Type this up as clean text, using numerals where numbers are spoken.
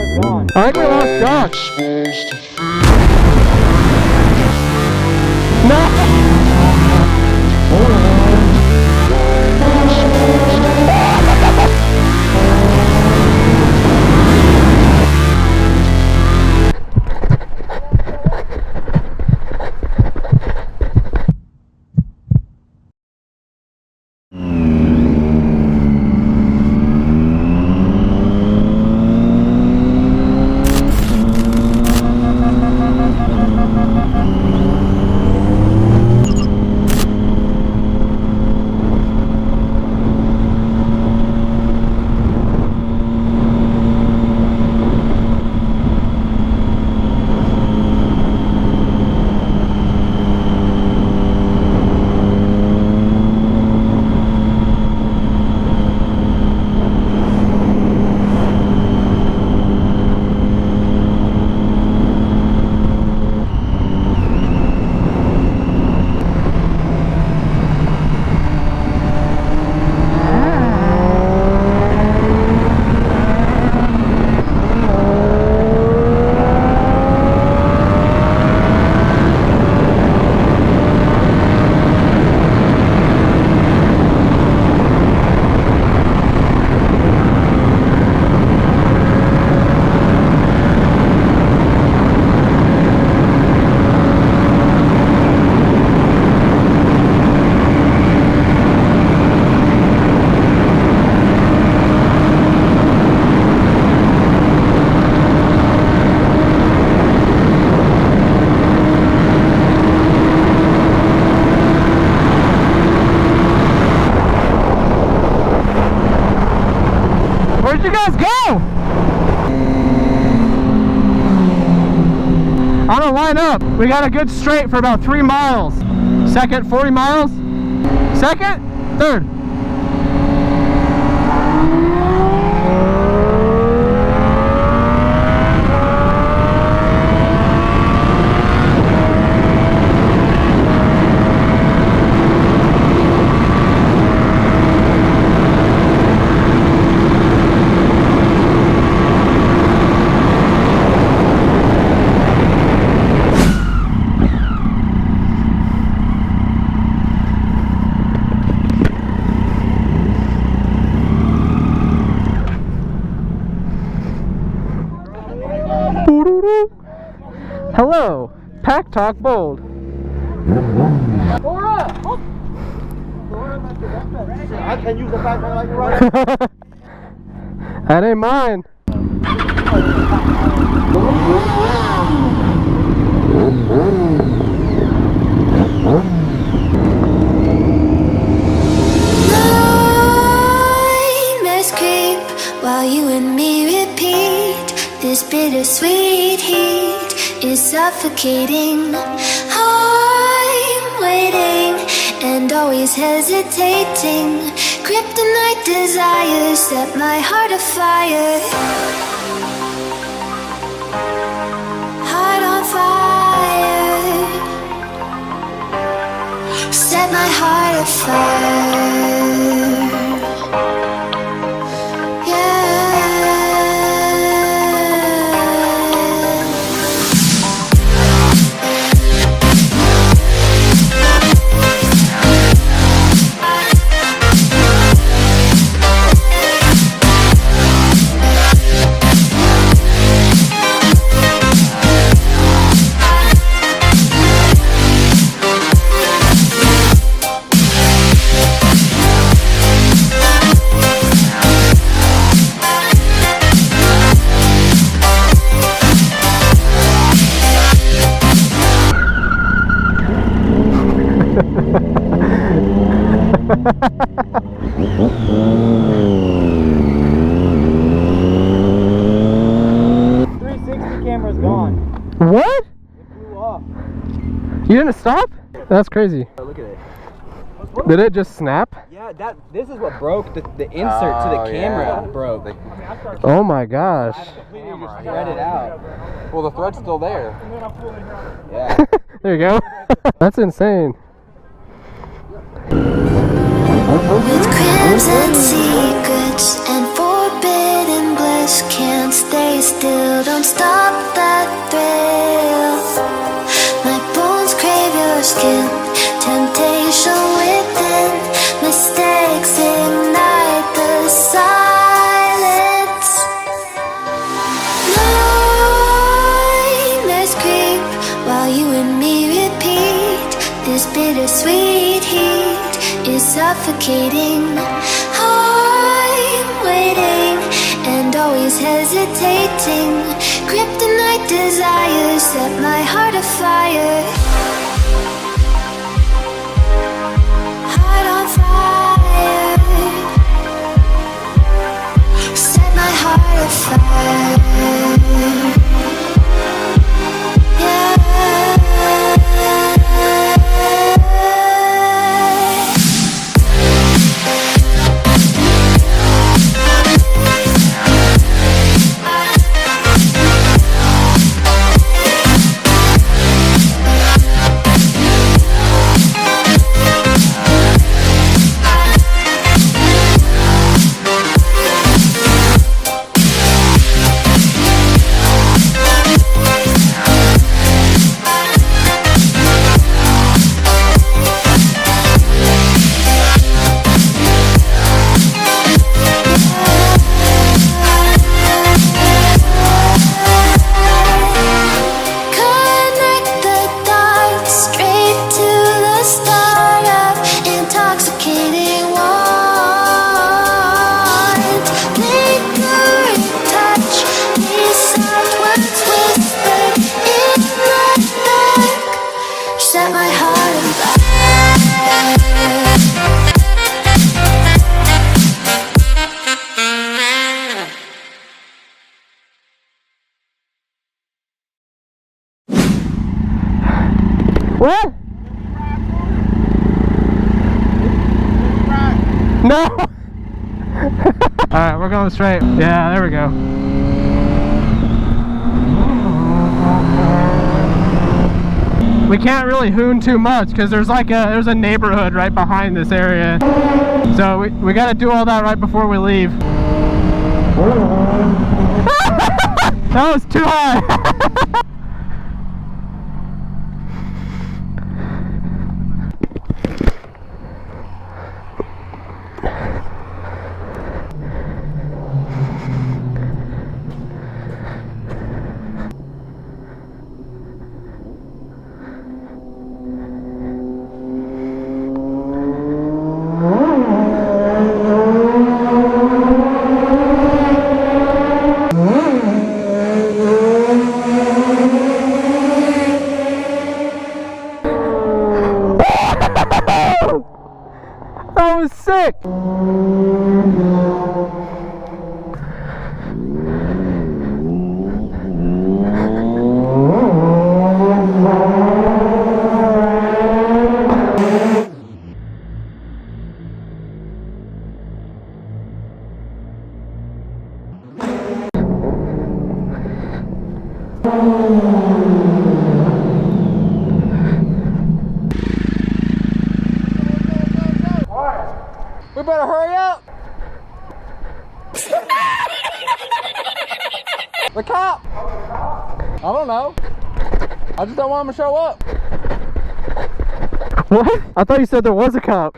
camera's gone. I think we lost Josh. No! Where'd you guys go? On a line up. We got a good straight for about 3 miles. Second, 40 miles. Second, third. Hello, Pack Talk Bold. I can use the backpack like right. That ain't mine. Nightmares creep while you and me repeat. This bittersweet heat is suffocating. I'm waiting and always hesitating. Kryptonite desires set my heart afire. Heart on fire. Set my heart afire. Camera's gone. What? It blew off. You didn't stop? That's crazy. Look at it. Did it just snap? Yeah, this is what broke the insert to the camera broke. Oh my gosh. Completely just thread it out. Well, the thread's still there. Yeah. There you go. That's insane. With crimson secrets and forbidden bliss, can't stay still. suffocating. I'm waiting and always hesitating. Kryptonite desires set my heart afire. Heart on fire. Set my heart afire. Yeah. Set my heart on fire. What? No! Alright, we're going straight. Yeah, there we go. We can't really hoon too much because there's a neighborhood right behind this area. So we gotta do all that right before we leave. That was too high. That was sick! We better hurry up! The cop! I don't know. I just don't want him to show up. What? I thought you said there was a cop.